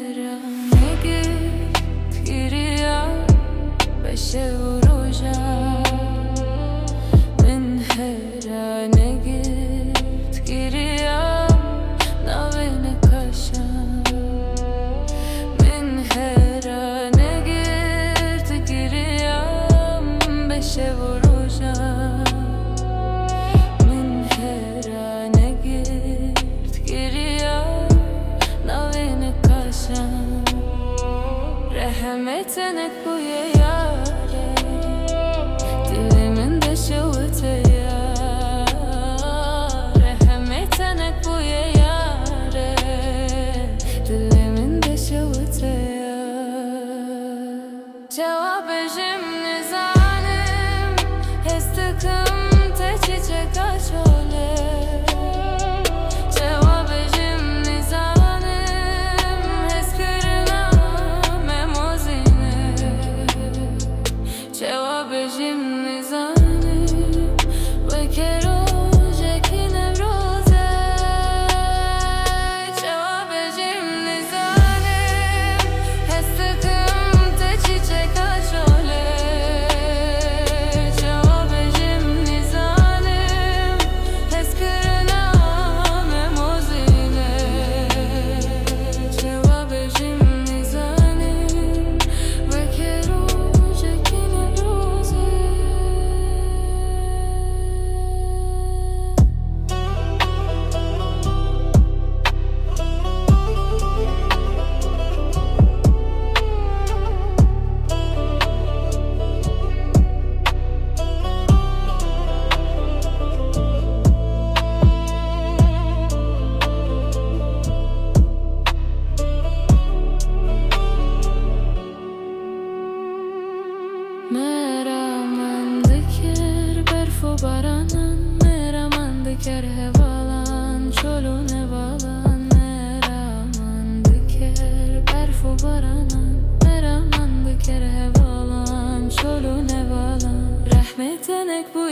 herhangi giriya beşe vuracak min herhangi giriya navene kaşan min herhangi giriya beşe vuracak min herhangi giriya navene kaşan Rahmetenek bu yare dilimin de şevte ya Rahmetenek bu yare dilimin de şevte ya Cevap ejim nizanim hestıkım te çiçek açole Cevap ejim nizanim heskırına memozine Cevap ejim nizanim ve kerojeki nevroze Cevap ejim nizanim hestıkım te çiçek açole Cevap ejim nizanim heskırına memozine Cevap ejim nizanim ve kerojeki nevroze Meraman diker berfu baranan Meraman diker hevalan çolun hevalan Meraman diker berfu baranan Meraman diker hevalan çolun hevalan Rahmetenek bu